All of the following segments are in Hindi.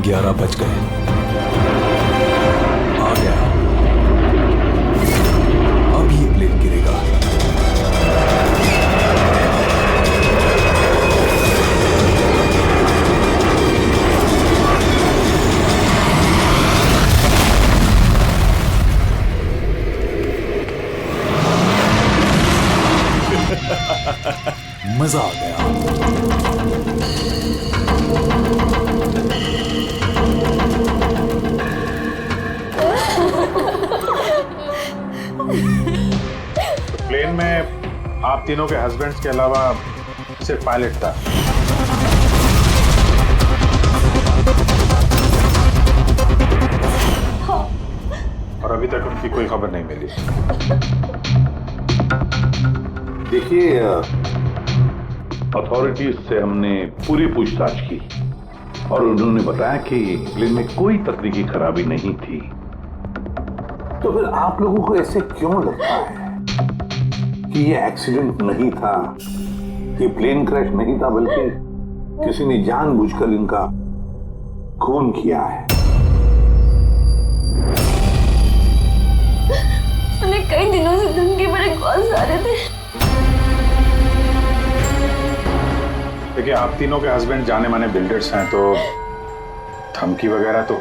11 बज गए। आ गया, अब ये प्लेन गिरेगा। मजा आ गया। प्लेन में आप तीनों के हस्बैंड्स के अलावा सिर्फ पायलट था। और अभी तक उनकी कोई खबर नहीं मिली। देखिए, अथॉरिटीज से हमने पूरी पूछताछ की और उन्होंने बताया कि प्लेन में कोई तकनीकी खराबी नहीं थी। तो फिर आप लोगों को ऐसे क्यों लगता है कि ये एक्सीडेंट नहीं था, कि प्लेन क्रैश नहीं था, बल्कि किसी ने जानबूझकर इनका खून किया है? उन्हें कई दिनों से धमकी भरे कॉल्स आ रहे थे। देखिए, आप तीनों के हस्बैंड जाने माने बिल्डर्स हैं, तो धमकी वगैरह तो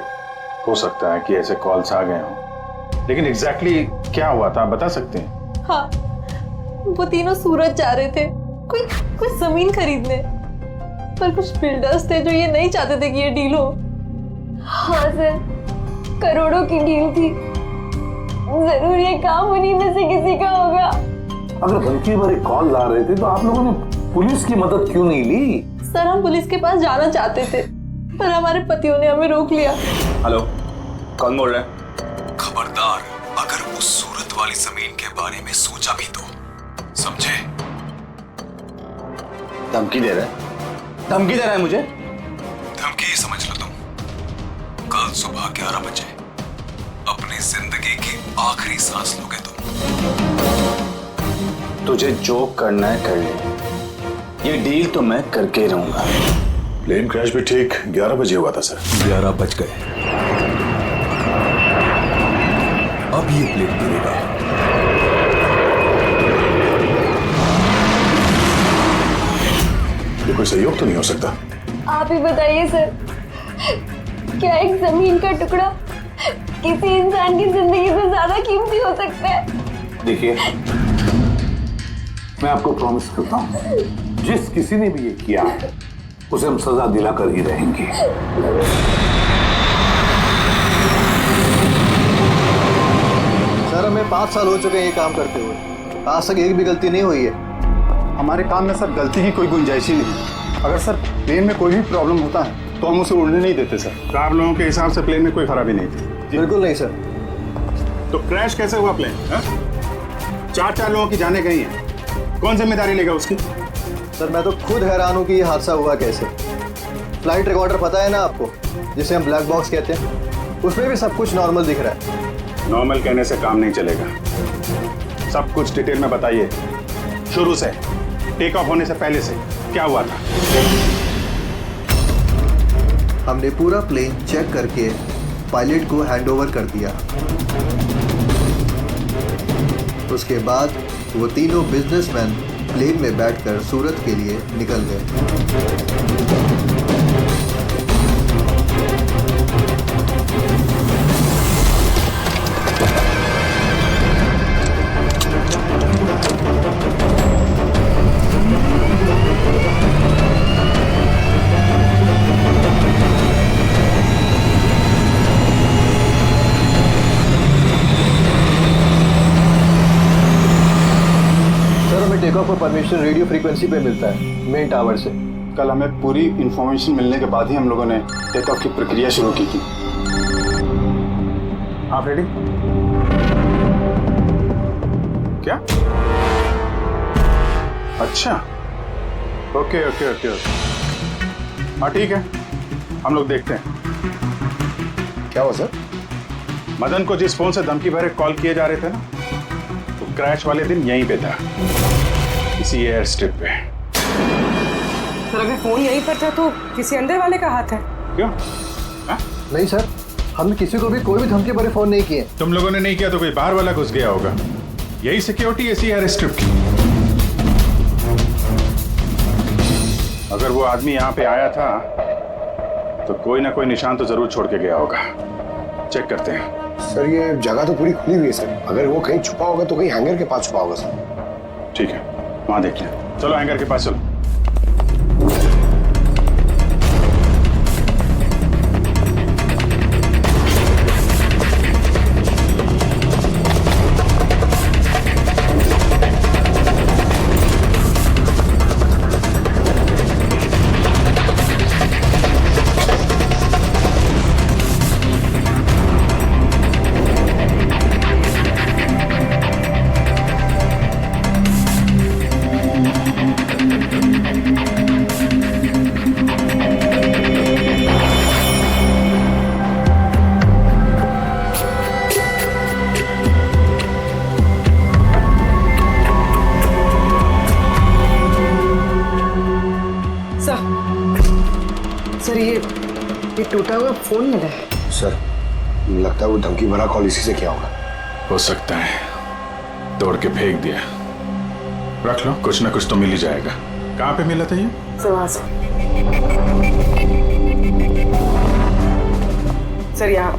हो सकता है कि ऐसे कॉल्स आ गए हों, लेकिन एग्जैक्टली क्या हुआ था आप बता सकते हैं? हाँ, वो तीनों सूरत जा रहे थे कोई जमीन खरीदने, पर कुछ बिल्डर्स थे जो ये नहीं चाहते थे कि ये डील हो। हाँ सर, करोड़ों की डील थी, जरूर ये काम उन्हीं में से किसी का होगा। अगर धमकी भरे कॉल आ रहे थे तो आप लोगों ने पुलिस की मदद क्यों नहीं ली? सर, हम पुलिस के पास जाना चाहते थे, पर हमारे पतियों ने हमें रोक लिया। हेलो, कौन बोल रहा है? खबरदार, अगर उस सूरत वाली जमीन के बारे में सोचा भी तो, समझे? धमकी दे रहा है? धमकी दे रहा है मुझे? धमकी ही समझ लो तुम। कल सुबह 11 बजे अपनी जिंदगी की आखिरी सांस लोगे तुम। तुझे जो करना है कर ले, ये डील तो मैं करके ही रहूंगा। प्लेन क्रैश भी ठीक 11 बजे हुआ था सर। 11 बज गए, अब ये प्लेन गिरेगा। ये कोई सहयोग तो नहीं हो सकता? आप ही बताइए सर, क्या एक जमीन का टुकड़ा किसी इंसान की जिंदगी से ज्यादा कीमती हो सकता है? देखिए, मैं आपको प्रॉमिस करता हूं, जिस किसी ने भी ये किया उसे हम सजा दिलाकर ही रहेंगे। सर, हमें 5 साल हो चुके हैं ये काम करते हुए, आज तक एक भी गलती नहीं हुई है। हमारे काम में सर गलती की कोई गुंजाइश ही नहीं। अगर सर प्लेन में कोई भी प्रॉब्लम होता है तो हम उसे उड़ने नहीं देते सर। आप लोगों के हिसाब से प्लेन में कोई खराबी नहीं थी? बिल्कुल नहीं सर। तो क्रैश कैसे हुआ प्लेन? 4 लोगों की जाने गई हैं, कौन जिम्मेदारी लेगा उसकी? सर, मैं तो खुद हैरान हूँ कि ये हादसा हुआ कैसे। फ्लाइट रिकॉर्डर पता है ना आपको, जिसे हम ब्लैक बॉक्स कहते हैं, उसमें भी सब कुछ नॉर्मल दिख रहा है। नॉर्मल कहने से काम नहीं चलेगा, सब कुछ डिटेल में बताइए, शुरू से, टेक ऑफ होने से पहले से क्या हुआ था? हमने पूरा प्लेन चेक करके पायलट को हैंडओवर कर दिया। उसके बाद वो तीनों बिजनेसमैन प्लेन में बैठकर सूरत के लिए निकल गए। टेक ऑफ का परमिशन रेडियो फ्रीक्वेंसी पे मिलता है, मेन टावर से। कल हमें पूरी इंफॉर्मेशन मिलने के बाद ही हम लोगों ने टेक ऑफ की प्रक्रिया शुरू की थी। आप रेडी? क्या? अच्छा, ओके ओके ओके ओके, हाँ ठीक है, हम लोग देखते हैं। क्या हुआ सर? मदन को जिस फोन से धमकी भरे कॉल किए जा रहे थे ना, तो क्रैश वाले दिन यहीं पे था, इसी एयर स्ट्रिप पे। सर, अगर फोन यहीं पर था तो किसी अंदर वाले का हाथ है। क्यों? नहीं सर, हमने किसी को भी कोई भी धमकी भरे फोन नहीं किए। तुम लोगों ने नहीं किया तो कोई बाहर वाला घुस गया होगा। यही सिक्योरिटी ऐसी है स्ट्रिप की। अगर वो आदमी यहाँ पे आया था तो कोई ना कोई निशान तो जरूर छोड़ के गया होगा। चेक करते हैं। सर ये जगह तो पूरी खुली हुई है सर, अगर वो कहीं छुपा होगा तो कहीं हैंगर के पास छुपा होगा सर। ठीक है, वहां देख लें। चलो हैंगर के पास चलो। सर ये टूटा हुआ फोन मिला है। सर लगता है वो धमकी भरा कॉल इसी से किया होगा। हो सकता है तोड़ के फेंक दिया। रख लो, कुछ ना कुछ तो मिल ही जाएगा। कहाँ पे मिला था ये? सर यहाँ।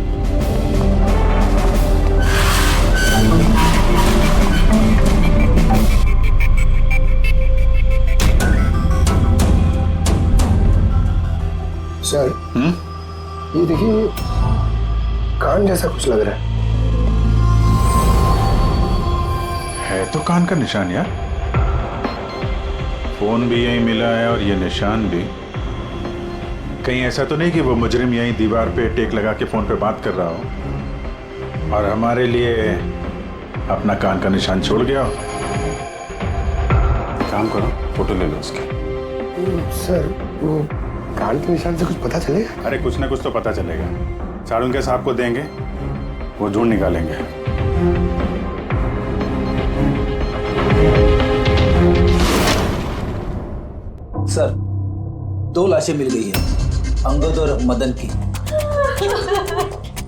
सर ये देखिए, कान जैसा कुछ लग रहा है तो कान का निशान यार। फोन भी यहीं मिला है और ये निशान भी। कहीं ऐसा तो नहीं कि वो मुजरिम यहीं दीवार पे टेक लगा के फोन पे बात कर रहा हो और हमारे लिए अपना कान का निशान छोड़ गया हो। काम करो, फोटो ले लो उसकी। सर वो कान के निशान से कुछ पता चलेगा? अरे कुछ ना कुछ तो पता चलेगा। सारुंगे साहब को देंगे, वो ढूंढ निकालेंगे। सर 2 लाशें मिल गई है, अंगद और मदन की।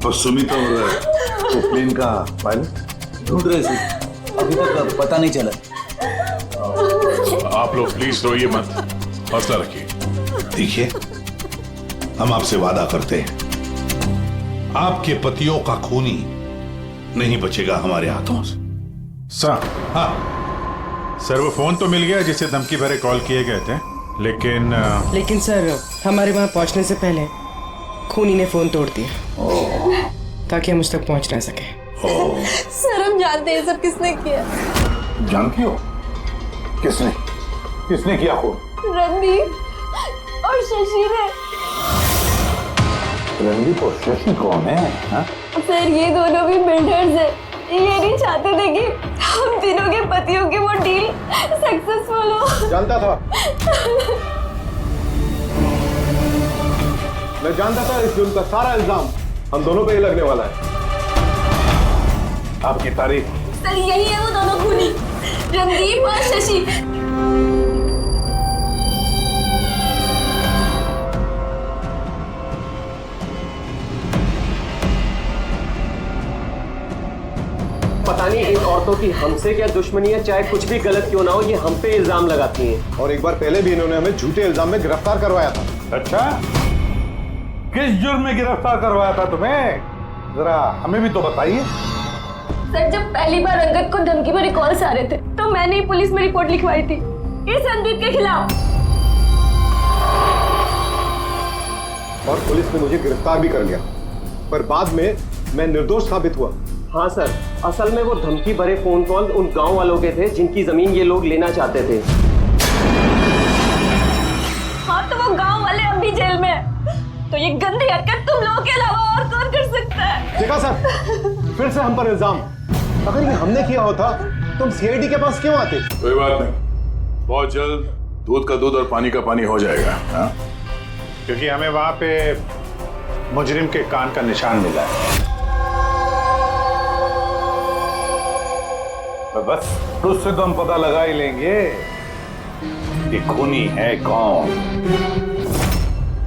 और सुमित और प्लेन का पायलट ढूंढ रहे थे, अभी तक पता नहीं चला। आप लोग प्लीज रोइए मत, हौसला रखिए। देखिए हम आपसे वादा करते हैं, आपके पतियों का खूनी नहीं बचेगा हमारे हाथों से। सर, हाँ सर वो फोन तो मिल गया जिसे धमकी भरे कॉल किए गए थे, लेकिन सर हमारे वहां पहुंचने से पहले खूनी ने फोन तोड़ दिया ताकि हम उस तक पहुंच ना सके। सर हम जानते हैं सब किसने किया। जानती हो किसने किया खून? रणदीप और शशि ने। रणदीप और शशि कौन है? हा? सर ये दोनों भी बिल्डर्स हैं। ये नहीं चाहते थे कि हम तीनों के पतियों की वो डील सक्सेसफुल हो। जानता था, मैं जानता था इस जुर्म का सारा इल्जाम हम दोनों पे ही लगने वाला है। आपकी तारीफ। सर यही है वो दोनों खूनी, रणदीप और शशि। पता नहीं इन औरतों की हमसे क्या दुश्मनी है, चाहे कुछ भी गलत क्यों ना हो, ये हम पे इल्जाम लगाती हैं। और एक बार पहले भी इन्होंने हमें झूठे इल्जाम में गिरफ्तार करवाया था। अच्छा, किस जुर्म में गिरफ्तार करवाया था तुम्हें? जरा हमें भी तो बताइए। सर जब पहली बार अंगद को धमकी भरे कॉल्स आ रहे थे तो मैंने ही पुलिस में रिपोर्ट लिखवाई थी इस रणदीप के खिलाफ। और पुलिस ने मुझे गिरफ्तार भी कर लिया, पर बाद में मैं निर्दोष साबित हुआ। हाँ सर, असल में वो धमकी भरे फोन कॉल उन गांव वालों के थे जिनकी जमीन ये लोग लेना चाहते थे। हाँ तो वो गांव वाले अब भी जेल में हैं। तो ये गंदी हरकत तुम लोगों के अलावा और कौन कर सकता है? देखा सर, फिर से हम पर इल्जाम। अगर ये हमने किया होता तुम सीआईडी के पास क्यों आते? कोई बात नहीं, बहुत जल्द दूध का दूध और पानी का पानी हो जाएगा। हाँ? क्योंकि हमें वहां पे मुजरिम के कान का निशान मिला है। तो बस उससे तो हम पता लगा ही लेंगे कि खूनी है कौन।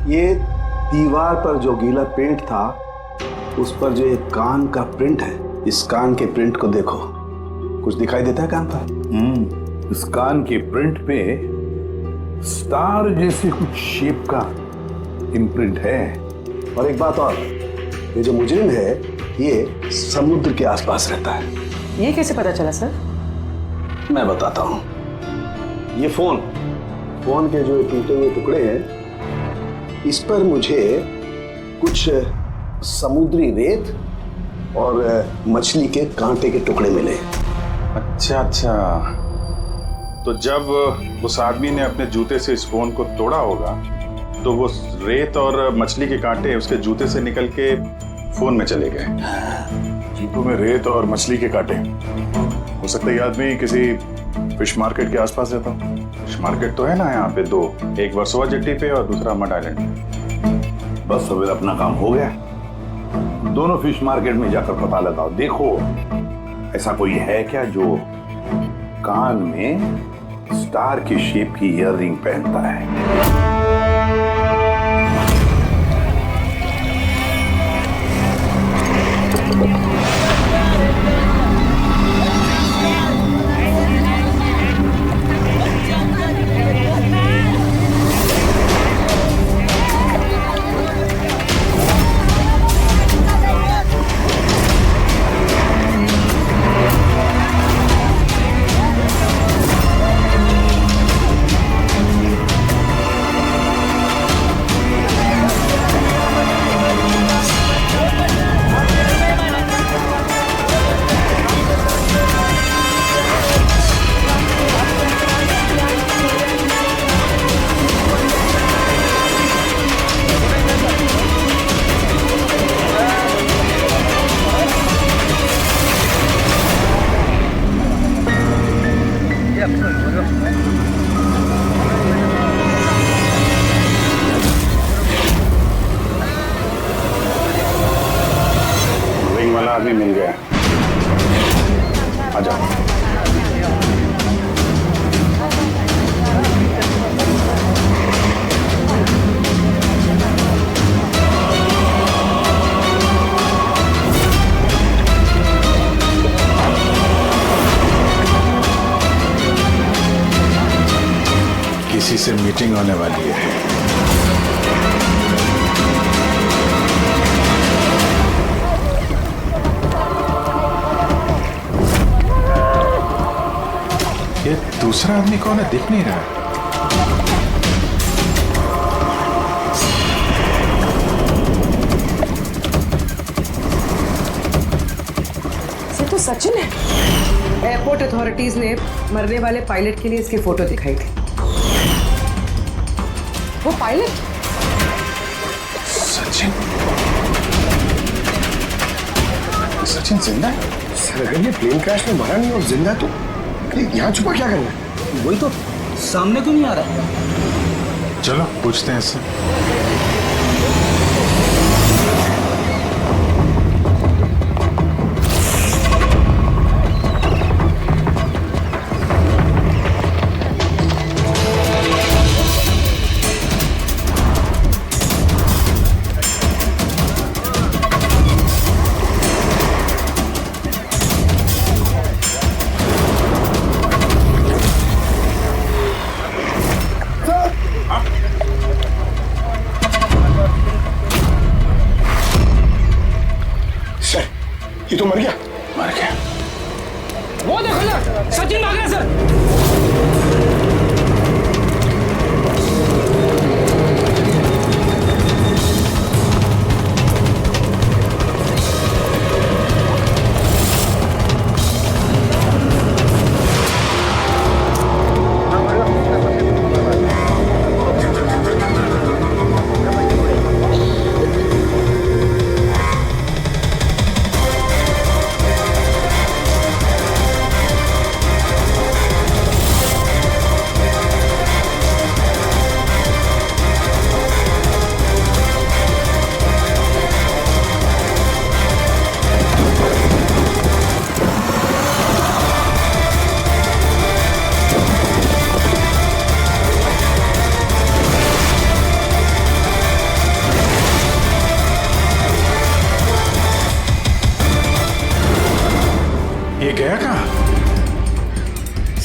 ये दीवार पर जो गीला पेंट था उस पर जो एक कान का प्रिंट है, इस कान के प्रिंट को देखो। कुछ दिखाई देता है कान पर? इस कान के प्रिंट पे स्टार जैसे कुछ शेप का इम्प्रिंट है। और एक बात और, ये जो मुजरिम है ये समुद्र के आसपास रहता है। ये कैसे पता चला सर? मैं बताता हूं। ये फोन के जो टूटे हुए टुकड़े हैं, इस पर मुझे कुछ समुद्री रेत और मछली के कांटे के टुकड़े मिले। अच्छा, तो जब उस आदमी ने अपने जूते से इस फोन को तोड़ा होगा तो वो रेत और मछली के कांटे उसके जूते से निकल के फोन में चले गए। जूतों में रेत और मछली के कांटे, हो सकता है ये आदमी किसी फिश मार्केट के आसपास रहता हो। फिश मार्केट तो है ना यहाँ पे दो, एक वर्सोवा जेट्टी पे और दूसरा मड आइलैंड। बस अब अपना काम हो गया। दोनों फिश मार्केट में जाकर पता लगाओ। देखो ऐसा कोई है क्या जो कान में स्टार की शेप की ईयररिंग पहनता है। रिंग वाला आदमी मिल गया। आ जाओ। किसी से मीटिंग होने वाली है। ये दूसरा आदमी कौन है, दिख नहीं रहा है। ये तो सचिन है। एयरपोर्ट अथॉरिटीज ने मरने वाले पायलट के लिए इसकी फोटो दिखाई थी। वो पायलट सचिन जिंदा है? सर अगर ये प्लेन क्रैश में मरा नहीं और जिंदा तो यहाँ छुपा क्या करना है? वही तो सामने क्यों नहीं आ रहा? चलो पूछते हैं इससे। ये तो मर गया। मर गया। वो देखो ना, सचिन भाग रहा है सर।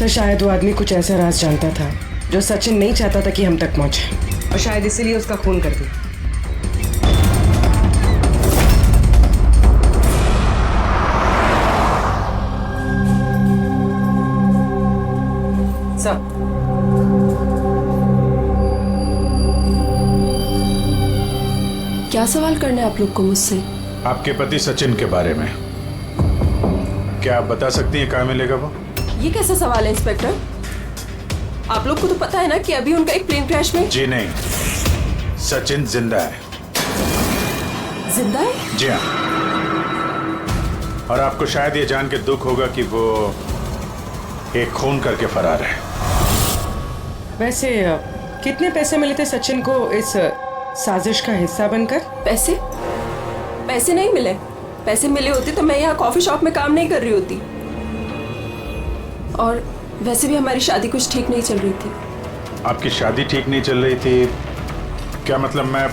सर शायद वो आदमी कुछ ऐसा राज जानता था जो सचिन नहीं चाहता था कि हम तक पहुंचे, और शायद इसीलिए उसका खून कर दिया। सब क्या सवाल करना है आप लोग को मुझसे? आपके पति सचिन के बारे में क्या आप बता सकती हैं कहाँ मिलेगा वो? ये कैसा सवाल है इंस्पेक्टर? आप लोग को तो पता है ना कि अभी उनका एक प्लेन क्रैश में। जी नहीं, सचिन जिंदा है। जिंदा है? जी हाँ। और आपको शायद ये जान के दुख होगा कि वो एक खून करके फरार है। वैसे कितने पैसे मिले थे सचिन को इस साजिश का हिस्सा बनकर? पैसे? पैसे नहीं मिले। पैसे मिले होते तो मैं यहाँ कॉफी शॉप में काम नहीं कर रही होती। और वैसे भी हमारी शादी कुछ ठीक नहीं चल रही थी। आपकी शादी ठीक नहीं चल रही थी? क्या मतलब, मैं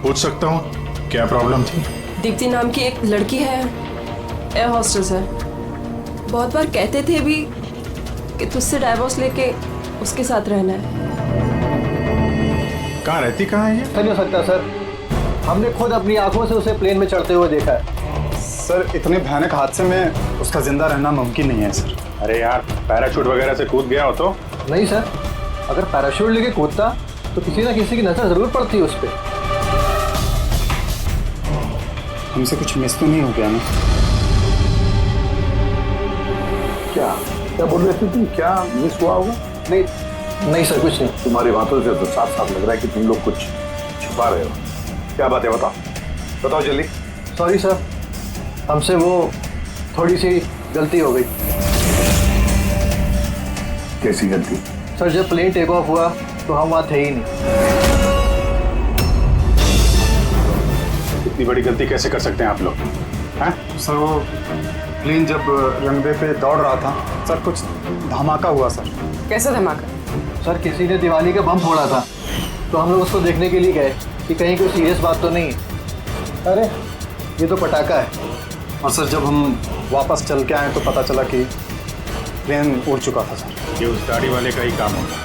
पूछ सकता हूँ क्या प्रॉब्लम थी? दीप्ति नाम की एक लड़की है, एयर होस्टेस है। बहुत बार कहते थे भी कि तुझसे डाइवोर्स लेके उसके साथ रहना है। कहाँ रहती कहाँ है ये? नहीं हो सकता सर, हमने खुद अपनी आंखों से उसे प्लेन में चढ़ते हुए देखा है। सर इतने भयानक हादसे में उसका जिंदा रहना मुमकिन नहीं है सर। अरे यार, पैराशूट वगैरह से कूद गया हो तो? नहीं सर, अगर पैराशूट लेके कूदता तो किसी ना किसी की नजर जरूर पड़ती उस पर। हमसे कुछ मिस तो नहीं हो गया ना? क्या क्या बोल रहे थे तुम? क्या मिस हुआ होगा? नहीं सर, कुछ नहीं। तुम्हारी बातों से तो साफ साफ लग रहा है कि तुम लोग कुछ छुपा रहे हो। क्या बात है, बताओ बताओ जल्दी। सॉरी सर, हमसे वो थोड़ी सी गलती हो गई। कैसी गलती? सर जब प्लेन टेक ऑफ हुआ तो हम वहाँ थे ही नहीं। इतनी बड़ी गलती कैसे कर सकते हैं आप लोग? हैं? सर वो प्लेन जब रनवे पे दौड़ रहा था सर, कुछ धमाका हुआ सर। कैसा धमाका? सर किसी ने दिवाली का बम फोड़ा था, तो हम लोग उसको देखने के लिए गए कि कहीं कोई सीरियस बात तो नहीं है। अरे ये तो पटाखा है। और सर जब हम वापस चल के आए तो पता चला कि प्लेन उड़ चुका था सर। ये उस दाढ़ी वाले का ही काम होगा,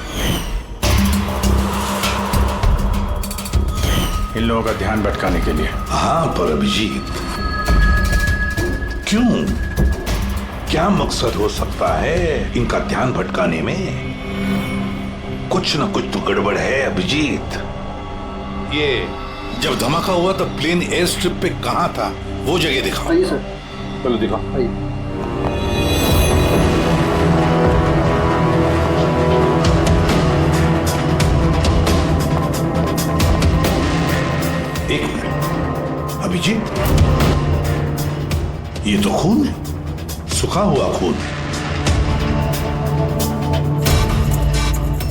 इन लोगों का ध्यान भटकाने के लिए। हाँ पर अभिजीत, क्यों? क्या मकसद हो सकता है इनका ध्यान भटकाने में? कुछ ना कुछ तो गड़बड़ है अभिजीत। ये जब धमाका हुआ तो प्लेन एयर स्ट्रिप पे कहाँ था, वो जगह दिखाओ। आइए सर। चलो दिखाओ। आइए। एक मिनट अभिजीत, ये तो खून है, सूखा हुआ खून।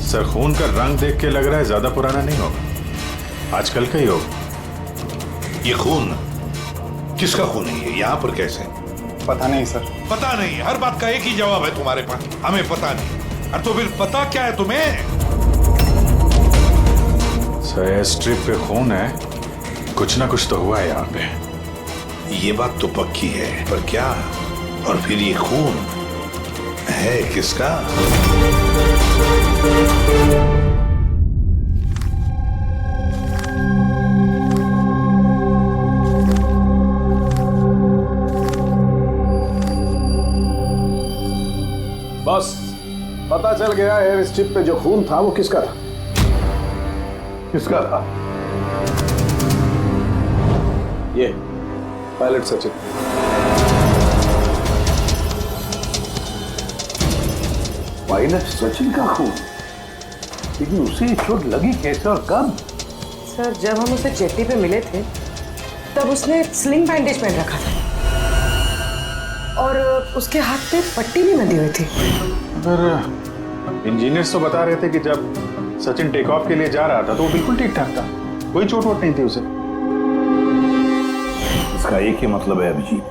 सर खून का रंग देख के लग रहा है ज्यादा पुराना नहीं होगा, आजकल का ही होगा। ये खून किसका खून है? ये यहाँ पर कैसे? पता नहीं सर। पता नहीं? हर बात का एक ही जवाब है तुम्हारे पास, हमें पता नहीं। अरे तो फिर पता क्या है तुम्हें? सर एयर स्ट्रिप पे खून है, कुछ ना कुछ तो हुआ है यहाँ पे। ये बात तो पक्की है, पर क्या? और फिर ये खून है किसका? बस पता चल गया, एयर स्ट्रिप पे जो खून था वो किसका था? किसका था? ये पायलट सचिन। पायलट सचिन का खून? लेकिन उसे चोट लगी कैसे और कब? सर जब हम उसे जेट्टी पे मिले थे तब उसने स्लिंग बैंडेज पहन रखा था और उसके हाथ पे पट्टी भी बंधी हुई थी। पर इंजीनियर्स तो बता रहे थे कि जब सचिन टेक ऑफ के लिए जा रहा था तो वो बिल्कुल ठीक ठाक था, कोई चोट वोट नहीं थी उसे। इसका एक ही मतलब है अभिजीत,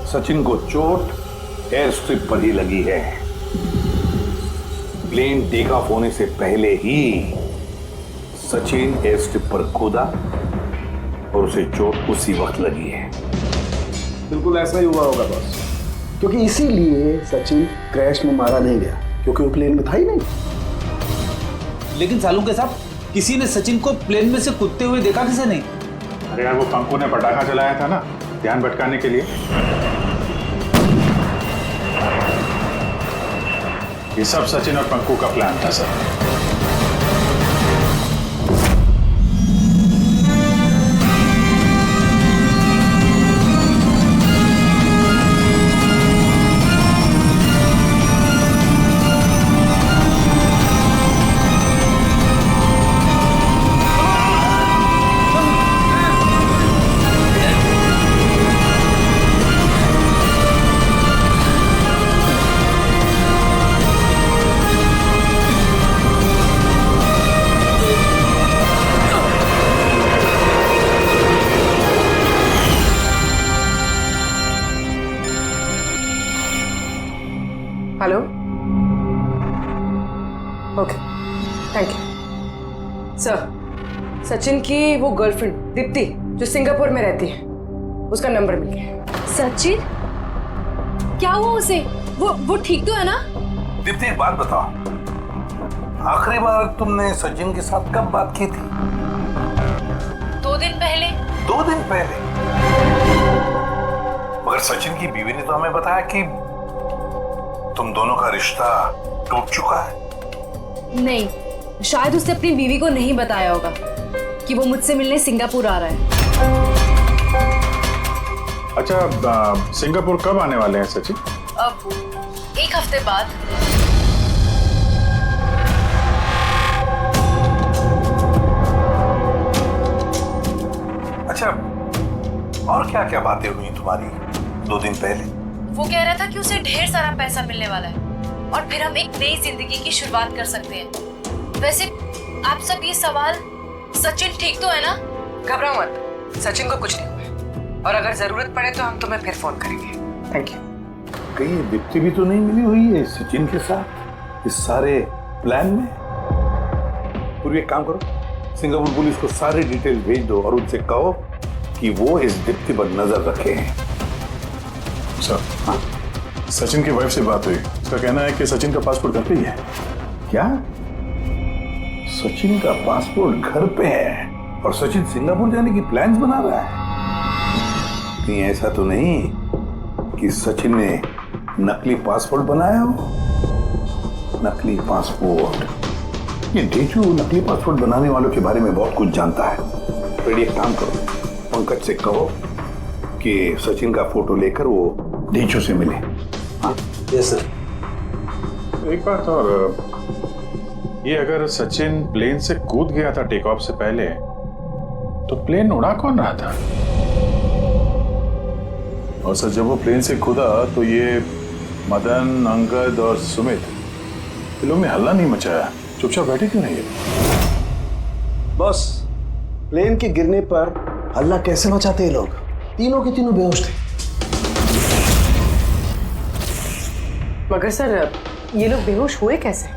सचिन को चोट एयर स्ट्रिप पर ही लगी है। प्लेन टेक ऑफ होने से पहले ही सचिन एयर स्ट्रिप पर कूदा और उसे चोट उसी वक्त लगी है। बिल्कुल ऐसा ही हुआ होगा बॉस। क्योंकि इसीलिए सचिन क्रैश में मारा नहीं गया, क्योंकि वो प्लेन में था ही नहीं। लेकिन सालू के साहब, किसी ने सचिन को प्लेन में से कूदते हुए देखा किसे नहीं? अरे यार, वो पंकु ने पटाखा चलाया था ना, ध्यान भटकाने के लिए। ये सब सचिन और पंकु का प्लान था sir. Hello, okay, thank you sir. Sachin की वो गर्लफ्रेंड दीप्ति जो सिंगापुर में रहती है, उसका नंबर मिल गया। सचिन, क्या हुआ उसे? वो ठीक तो है ना? दीप्ति, एक बात बताओ, आखिरी बार तुमने सचिन के साथ कब बात की थी? 2 दिन पहले। 2 दिन पहले? मगर सचिन की बीवी ने तो हमें बताया कि तुम दोनों का रिश्ता टूट चुका है। नहीं, शायद उसने अपनी बीवी को नहीं बताया होगा कि वो मुझसे मिलने सिंगापुर आ रहा है। अच्छा, सिंगापुर कब आने वाले हैं सचिन? अब 1 हफ्ते बाद। अच्छा, और क्या क्या बातें हुई तुम्हारी 2 दिन पहले? वो कह रहा था कि उसे ढेर सारा पैसा मिलने वाला है और फिर हम एक नई जिंदगी की शुरुआत कर सकते हैं। वैसे आप सब ये सवाल, सचिन ठीक तो है ना? घबराओ मत, सचिन को कुछ नहीं हुआ और अगर जरूरत पड़े तो हम तुम्हें फिर फोन करेंगे। Thank you. कहीं दीप्ति भी तो नहीं मिली हुई है सचिन के साथ इस सारे प्लान में? पूरी एक काम करो, सिंगापुर पुलिस को सारी डिटेल भेज दो और उनसे कहो कि वो इस दीप्ति पर नजर रखे हैं। सर, हाँ, सचिन की वाइफ से बात हुई। उसका कहना है कि सचिन का पासपोर्ट घर पे ही है। क्या? सचिन का पासपोर्ट घर पे है और सचिन सिंगापुर जाने की प्लान्स बना रहा है? कहीं ऐसा तो नहीं कि सचिन ने नकली पासपोर्ट बनाया हो? नकली पासपोर्ट, ये डेचू नकली पासपोर्ट बनाने वालों के बारे में बहुत कुछ जानता है। तो एक काम करो, पंकज से कहो कि सचिन का फोटो लेकर वो डेचू से मिले। हाँ, यस सर। एक बात और, ये अगर सचिन प्लेन से कूद गया था टेक ऑफ से पहले, तो प्लेन उड़ा कौन रहा था? और सर, जब वो प्लेन से कूदा तो ये मदन, अंगद और सुमित, इन लोगों ने हल्ला नहीं मचाया, चुपचाप बैठे क्यों नहीं? बॉस, प्लेन के गिरने पर हल्ला कैसे मचाते हैं लोग? तीनों के तीनों बेहोश थे। मगर सर, ये लोग बेहोश हुए कैसे?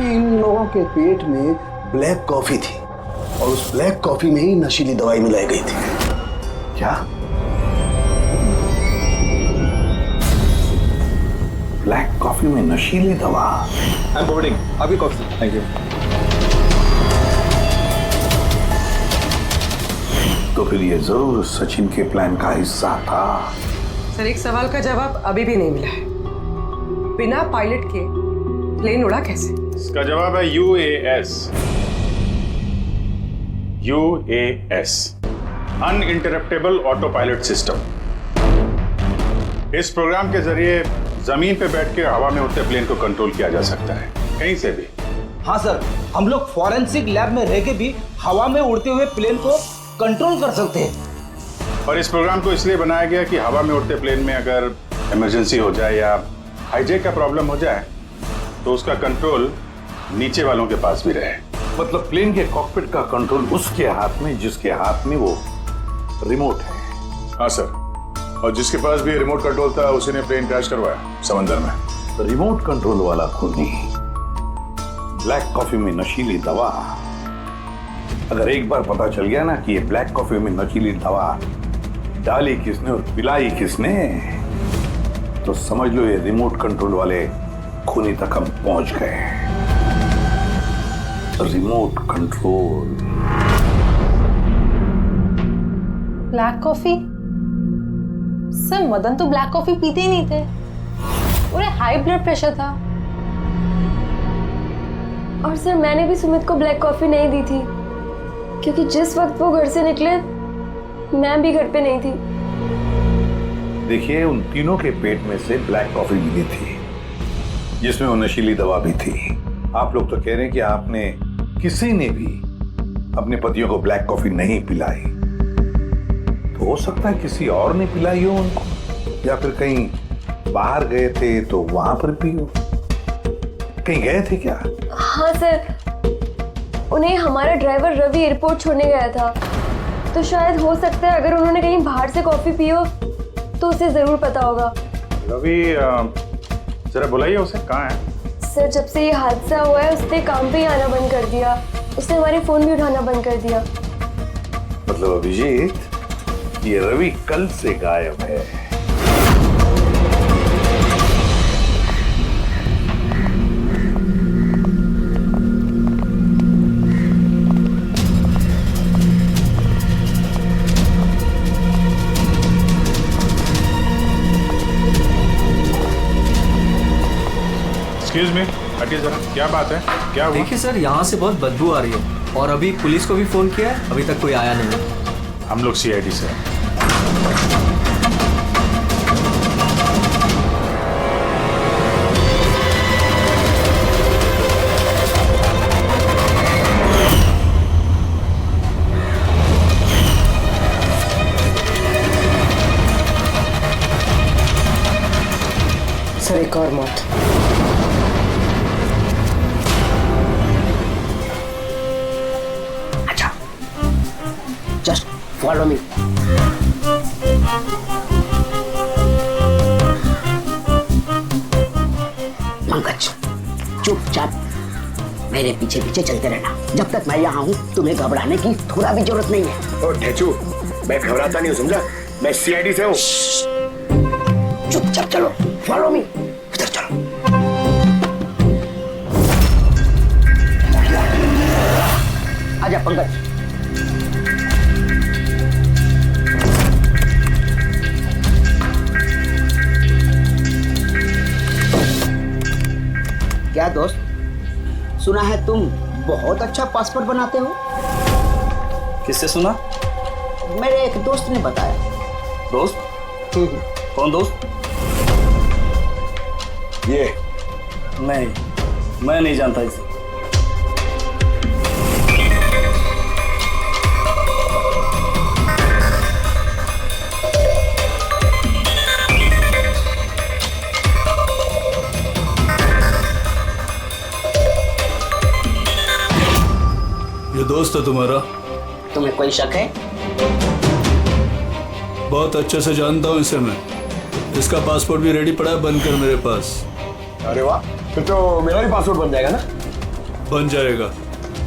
इन लोगों के पेट में ब्लैक कॉफी थी और उस ब्लैक कॉफी में ही नशीली दवाई मिलाई गई थी। क्या? ब्लैक कॉफी में नशीली दवा? आई एम बोर्डिंग, आपकी कॉफी। Thank you. तो फिर ये जरूर सचिन के प्लान का हिस्सा था। सर, एक सवाल का जवाब अभी भी नहीं मिला है। बिना पायलट के प्लेन उड़ा कैसे? इसका जवाब है UAS। UAS, uninterruptible auto pilot system. इस प्रोग्राम के जरिए जमीन पे बैठ के हवा में उड़ते प्लेन को कंट्रोल किया जा सकता है, कहीं से भी। हाँ सर, हम लोग फॉरेंसिक लैब में रह के भी हवा में उड़ते हुए प्लेन को कंट्रोल कर सकते हैं। और इस प्रोग्राम को इसलिए बनाया गया कि हवा में उड़ते प्लेन में अगर इमरजेंसी हो जाए या हाईजैक का प्रॉब्लम हो जाए तो उसका कंट्रोल नीचे वालों के पास भी रहे। मतलब प्लेन के कॉकपिट का कंट्रोल उसके हाथ में जिसके हाथ में वो रिमोट है। हाँ सर, और जिसके पास भी रिमोट कंट्रोल था उसी ने प्लेन क्रैश करवाया समंदर में। तो रिमोट कंट्रोल वाला खुद नहीं, ब्लैक कॉफी में नशीली दवा। अगर एक बार पता चल गया ना कि ये ब्लैक कॉफी में नशीली दवा डाली किसने और पिलाई किसने, तो समझ लो ये रिमोट कंट्रोल वाले खूनी तक हम पहुंच गए। Remote control. Black coffee? Sir Madan तो ब्लैक कॉफी पीते ही नहीं थे, उन्हें हाई ब्लड प्रेशर था। और सर मैंने भी सुमित को ब्लैक कॉफी नहीं दी थी, क्योंकि जिस वक्त वो घर से निकले मैं भी घर पे नहीं थी। देखिए, उन तीनों के पेट में से ब्लैक कॉफी मिली थी, जिसमें वो नशीली दवा भी थी। आप लोग तो कह रहे हैं कि आपने किसी ने भी अपने पतियों को ब्लैक कॉफी नहीं पिलाई, तो हो सकता है किसी और ने पिलाई हो उनको, या फिर कहीं बाहर गए थे तो वहां पर पी हो। कहीं गए थे क्या? हाँ सर, उन्हें हमारा ड्राइवर रवि एयरपोर्ट छोड़ने गया था, तो शायद हो सकता है अगर उन्होंने कहीं बाहर से कॉफी पी हो तो उसे जरूर पता होगा। रवि जरा बुलाइए उसे, कहाँ है? सर जब से ये हादसा हुआ है उसने काम पे ही आना बंद कर दिया, उसने हमारे फोन भी उठाना बंद कर दिया। मतलब अभिजीत, ये रवि कल से गायब है। एक्सक्यूज मी, हटिए जरा, क्या बात है, क्या हुआ? देखिए सर, यहाँ से बहुत बदबू आ रही है और अभी पुलिस को भी फोन किया है, अभी तक कोई आया नहीं है। हम लोग सीआईडी से हैं। सर एक और मौत। अच्छा, जस्ट फॉलो मी। पंकज, चुपचाप मेरे पीछे पीछे चलते रहना। जब तक मैं यहाँ हूँ तुम्हें घबराने की थोड़ा भी जरूरत नहीं है। ओ ठेचू, मैं घबराता नहीं हूँ, समझा? मैं सीआईडी से हूँ। चुपचाप चलो, फॉलो मी। इधर चलो। आजा पंकज। क्या दोस्त, सुना है तुम बहुत अच्छा पासपोर्ट बनाते हो? किससे सुना? मेरे एक दोस्त ने बताया। दोस्त? कौन दोस्त? ये नहीं, मैं नहीं जानता इसे। ये दोस्त है तुम्हारा? तुम्हें कोई शक है? बहुत अच्छे से जानता हूँ इसे मैं। इसका पासपोर्ट भी रेडी पड़ा है, बनकर मेरे पास। अरे वाह, फिर तो मेरा भी पासपोर्ट बन जाएगा ना? बन जाएगा,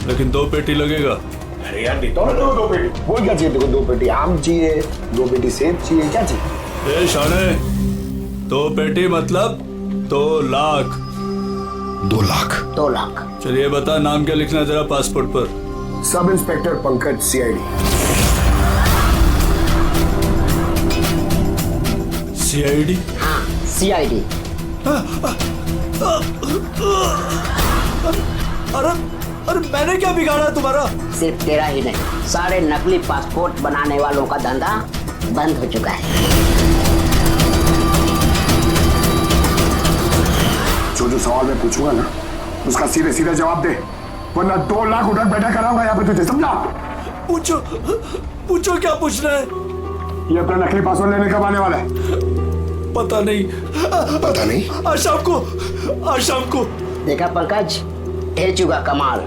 लेकिन 2 पेटी लगेगा। अरे यार, देता हूँ ना 2 पेटी। वो क्या चाहिए देखो? 2 पेटी आम चाहिए, 2 पेटी सेब चाहिए, क्या चाहिए? ए शाने, 2 पेटी मतलब 2 लाख। 2 लाख? 2 लाख। चलिए बता, नाम क्या लिखना है तेरा पासपोर्ट पर? Sub inspector Pankaj, CID. CID? हाँ, सीआईडी। अरे मैंने क्या बिगाड़ा तुम्हारा? सिर्फ तेरा ही नहीं, सारे नकली पासपोर्ट बनाने वालों का धंधा बंद हो चुका है। जो सवाल मैं पूछूंगा ना, उसका सीधे सीधे जवाब दे, वरना 2 लाख उधर बैठा कराऊंगा यहाँ पे तुझे, समझा? पूछो क्या पूछना है? ये अपना नकली पासपोर्ट लेने कब आने वाला है? पता नहीं। पता नहीं? आज शाम को। देखा पंकज, ठेचू का कमाल।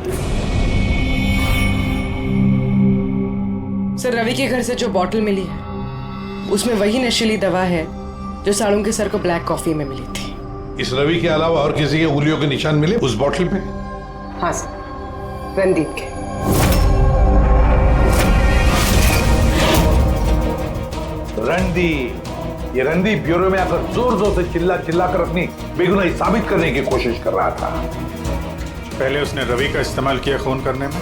सर रवि के घर से जो बॉटल मिली है उसमें वही नशीली दवा है जो साड़ू के सर को ब्लैक कॉफी में मिली थी। इस रवि के अलावा और किसी के उंगलियों के निशान मिले उस बोतल पे? हाँ सर, रणदीप के। रणदीप? ये रणदीप ब्यूरो में आकर जोर जोर से चिल्ला चिल्ला कर अपनी बेगुनाही साबित करने की कोशिश कर रहा था। पहले उसने रवि का इस्तेमाल किया खून करने में,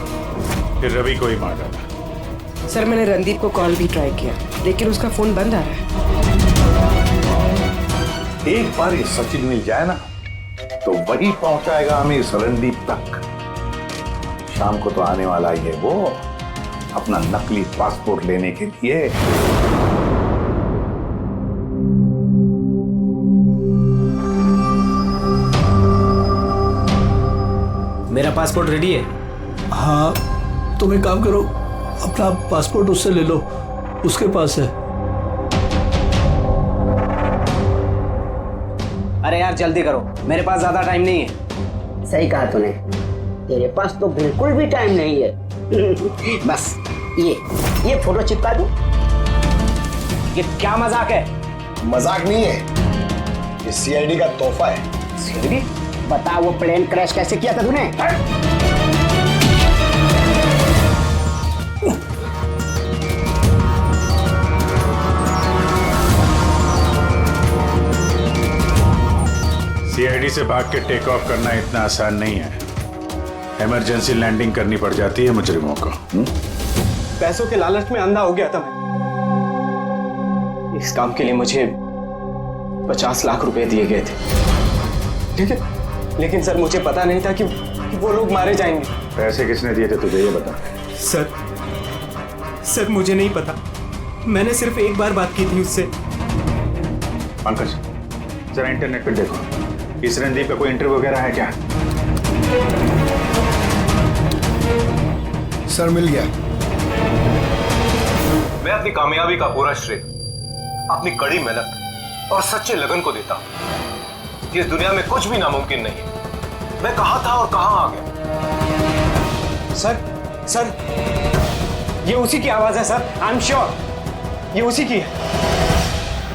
फिर रवि को ही मार डाला। सर मैंने रणदीप को कॉल भी ट्राई किया लेकिन उसका फोन बंद आ रहा है। एक बार ये सचिन मिल जाए ना तो वही पहुंचाएगा हमें इस रणदीप तक। शाम को तो आने वाला ही है वो अपना नकली पासपोर्ट लेने के लिए। मेरा पासपोर्ट रेडी है। हाँ, तुम एक काम करो, अपना पासपोर्ट उससे ले लो, उसके पास है। अरे यार जल्दी करो, मेरे पास ज्यादा टाइम नहीं है। सही कहा तूने, तेरे पास तो बिल्कुल भी टाइम नहीं है। बस ये फोटो चिपका दूं। ये क्या मजाक है? मजाक नहीं है, ये सीआईडी का तोहफा है। सीआईडी? बता वो प्लेन क्रैश कैसे किया था तूने? सीआईडी से भाग के टेक ऑफ करना इतना आसान नहीं है। इमरजेंसी लैंडिंग करनी पड़ जाती है मुजरिमों को। पैसों के लालच में अंधा हो गया था मैं। इस काम के लिए मुझे 50 लाख रुपए दिए गए थे, ठीक है, लेकिन सर मुझे पता नहीं था कि वो लोग मारे जाएंगे। पैसे किसने दिए थे तुझे ये बता। सर मुझे नहीं पता, मैंने सिर्फ एक बार बात की थी उससे। पंकज जरा इंटरनेट पे देखो, इस रणदीप का कोई इंटरव्यू वगैरह है क्या? सर मिल गया। मैं अपनी कामयाबी का पूरा श्रेय अपनी कड़ी मेहनत और सच्चे लगन को देता हूं। इस दुनिया में कुछ भी नामुमकिन नहीं है। मैं कहां था और कहां आ गया। सर ये उसी की आवाज है सर, आई एम श्योर ये उसी की है।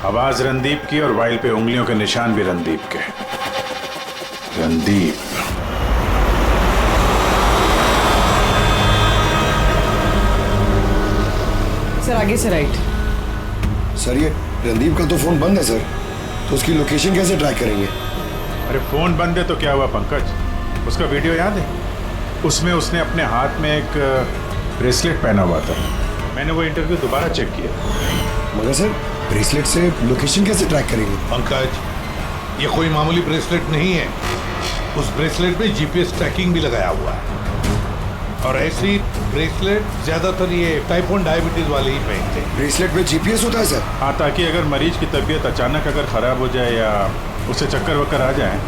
आवाज रणदीप की और वाइल पे उंगलियों के निशान भी रणदीप के। रणदीप सर आगे से राइट। सर ये रणदीप का तो फोन बंद है सर, तो उसकी लोकेशन कैसे ट्रैक करेंगे? अरे फोन बंद है तो क्या हुआ पंकज, उसका वीडियो याद है? उसमें उसने अपने हाथ में एक ब्रेसलेट पहना हुआ था। मैंने वो इंटरव्यू दोबारा चेक किया। मगर सर ब्रेसलेट से लोकेशन कैसे ट्रैक करेंगे? पंकज, ये कोई मामूली ब्रेसलेट नहीं है। उस ब्रेसलेट में जीपीएस ट्रैकिंग भी लगाया हुआ है। और ऐसी ब्रेसलेट ज्यादातर ये टाइप 1 डायबिटीज वाले ही पहनते हैं। ब्रेसलेट में जीपीएस होता है सर? हाँ, ताकि अगर मरीज की तबीयत अचानक अगर खराब हो जाए या उसे चक्कर वक्कर आ जाए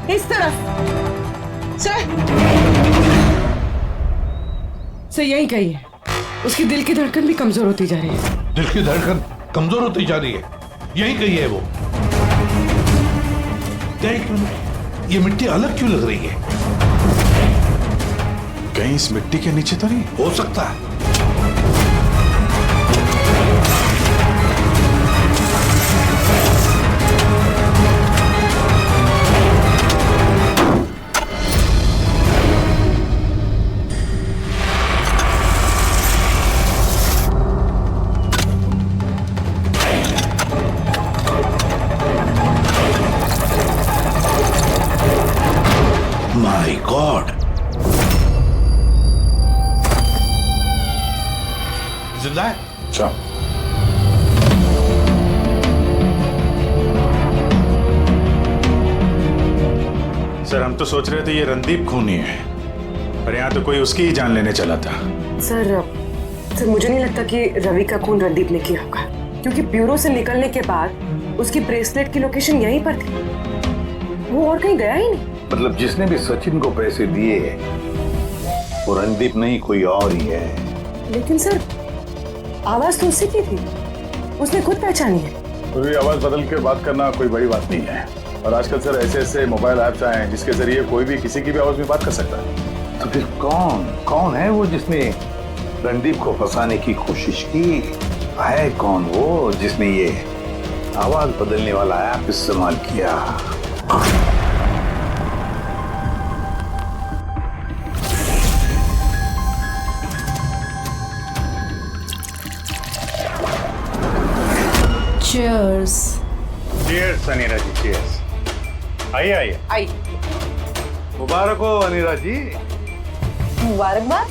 तो इस तरफ सर यही कही है। उसकी दिल की धड़कन भी कमजोर होती जा रही है। दिल की धड़कन कमजोर होती जा रही है, यही कही है वो। देख ये मिट्टी अलग क्यों लग रही है? कहीं इस मिट्टी के नीचे तो नहीं हो सकता है। My God! जिंदा है? अच्छा। सर हम तो सोच रहे थे ये रणदीप खूनी है, पर यहाँ तो कोई उसकी ही जान लेने चला था। सर मुझे नहीं लगता कि रवि का खून रणदीप ने किया होगा, क्योंकि ब्यूरो से निकलने के बाद उसकी ब्रेसलेट की लोकेशन यहीं पर थी, वो और कहीं गया ही नहीं। मतलब जिसने भी सचिन को पैसे दिए वो रणदीप नहीं, कोई और ही है। लेकिन सर आवाज तो उसी की थी, उसने खुद पहचानी है। पूरी आवाज बदल के बात करना कोई बड़ी बात नहीं है, और आजकल सर ऐसे ऐसे मोबाइल ऐप्स आए हैं जिसके जरिए कोई भी किसी की भी आवाज में बात कर सकता है। तो फिर कौन है वो जिसने रणदीप को फंसाने की कोशिश की। है कौन वो जिसने ये आवाज बदलने वाला ऐप इस्तेमाल किया? चीयर्स। चीयर्स अनीरा जी, चीयर्स। आइए आइए। आई। मुबारक हो अनीरा जी। मुबारकबाद?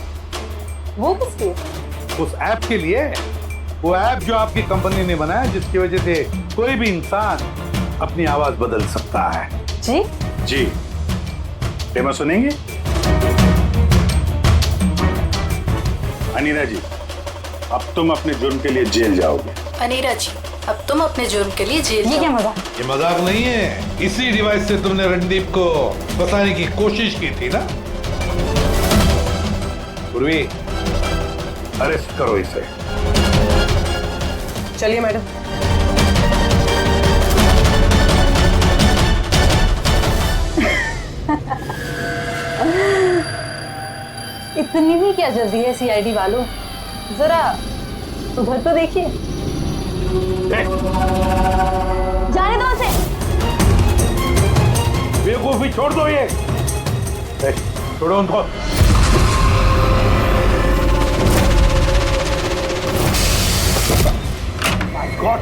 वो किसके? उस ऐप के लिए, वो ऐप जो आपकी कंपनी ने बनाया, जिसकी वजह से कोई भी इंसान अपनी आवाज बदल सकता है। जी जी। डेमो सुनेंगे? अनीरा जी, अब तुम अपने जुर्म के लिए जेल जाओगे। अनीरा जी, अब तुम अपने जुर्म के लिए जेल ये क्या जाओ। मजाक? ये मजाक नहीं है। इसी डिवाइस से तुमने रणदीप को फंसाने की कोशिश की थी ना? पूर्वी, अरेस्ट करो इसे। चलिए मैडम। इतनी भी क्या जल्दी है सीआईडी वालों? जरा उधर तो देखिए। जाने दो उसे। बेवकूफी छोड़ दो ये। छोड़ो उनको। My God!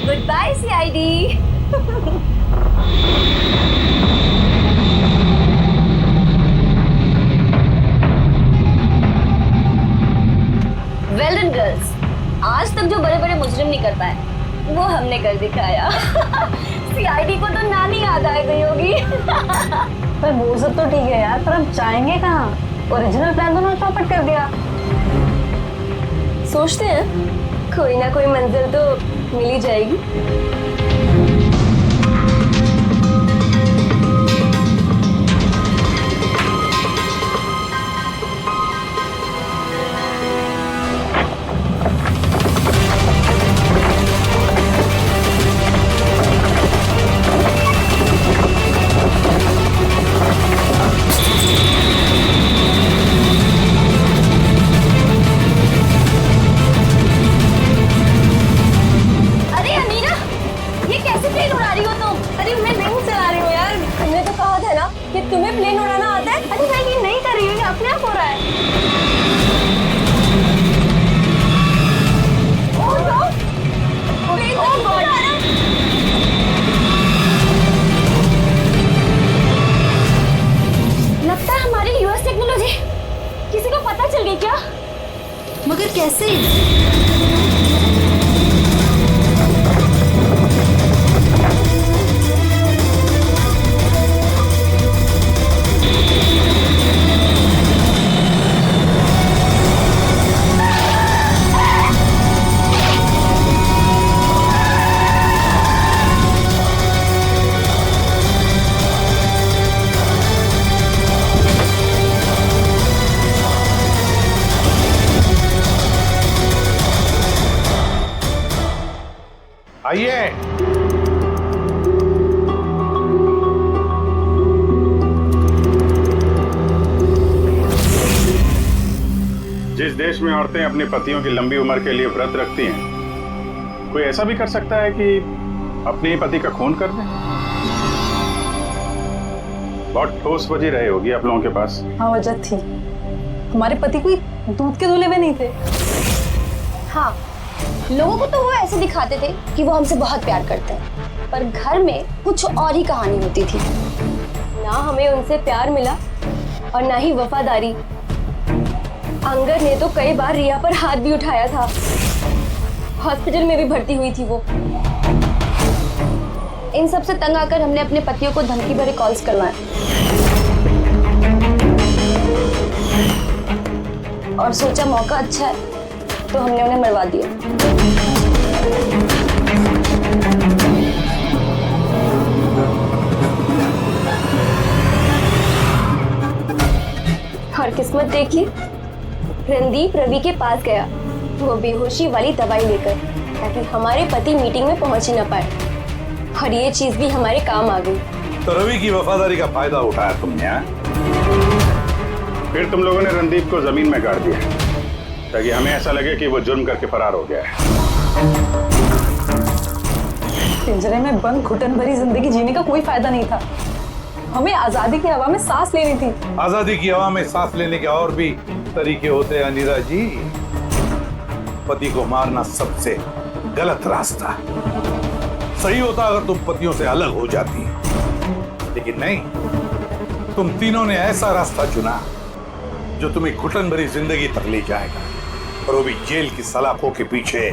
Goodbye, CID. Well done girls, आज तक जो बड़े बड़े मुजरिम नहीं कर पाए वो हमने कर दिखाया। सीआईडी को तो नानी याद आ गई होगी। पर वो सब तो ठीक है यार, पर हम जाएंगे कहाँ? ओरिजिनल प्लान तो उन्होंने चौपट कर दिया। सोचते हैं कोई ना कोई मंजिल तो मिल ही जाएगी। अरे अमीरा, ये कैसे प्लेन उड़ा रही हो तुम? अरे मैं नहीं चला रही हूँ यार, हमने तो कहा था ना कि तुम्हें प्लेन उड़ाना आता है। अरे मैं ये नहीं कर रही हूँ, ये अपने आप हो रहा है। ओह नो, प्लेन तो ऊपर आ रहा है। लगता है हमारी यूएस टेक्नोलॉजी किसी को पता चल गई क्या? मगर कैसे? आइए। जिस देश में औरतें अपने पतियों की लंबी उम्र के लिए व्रत रखती हैं, कोई ऐसा भी कर सकता है कि अपने ही पति का खून कर दे? बहुत ठोस वजह रही होगी आप लोगों के पास। हाँ, वजह थी। हमारे पति कोई दूध के धुले में नहीं थे। हाँ, लोगों को तो वो ऐसे दिखाते थे कि वो हमसे बहुत प्यार करते हैं, पर घर में कुछ और ही कहानी होती थी। ना हमें उनसे प्यार मिला और ना ही वफादारी। अंगद ने तो कई बार रिया पर हाथ भी उठाया था। हॉस्पिटल में भी भर्ती हुई थी वो। इन सब से तंग आकर हमने अपने पतियों को धमकी भरे कॉल्स करवाए और सोचा मौका अच्छा है तो हमने उन्हें मरवा दिया। और किस्मत देखी, रणदीप रवि के पास गया वो बेहोशी वाली दवाई लेकर, ताकि हमारे पति मीटिंग में पहुंच ही ना पाए। और ये चीज भी हमारे काम आ गई। तो रवि की वफादारी का फायदा उठाया तुमने, हाँ? फिर तुम लोगों ने रणदीप को जमीन में गाड़ दिया ताकि हमें ऐसा लगे कि वो जुर्म करके फरार हो गया है। पिंजरे में बंद घुटन भरी जिंदगी जीने का कोई फायदा नहीं था। हमें आजादी की हवा में सांस लेनी थी। आजादी की हवा में सांस लेने के और भी तरीके होते हैं अनीरा जी। पति को मारना सबसे गलत रास्ता। सही होता अगर तुम पतियों से अलग हो जाती, लेकिन नहीं, तुम तीनों ने ऐसा रास्ता चुना जो तुम्हें घुटन भरी जिंदगी तक ले जाएगा, और वो भी जेल की सलाखों के पीछे।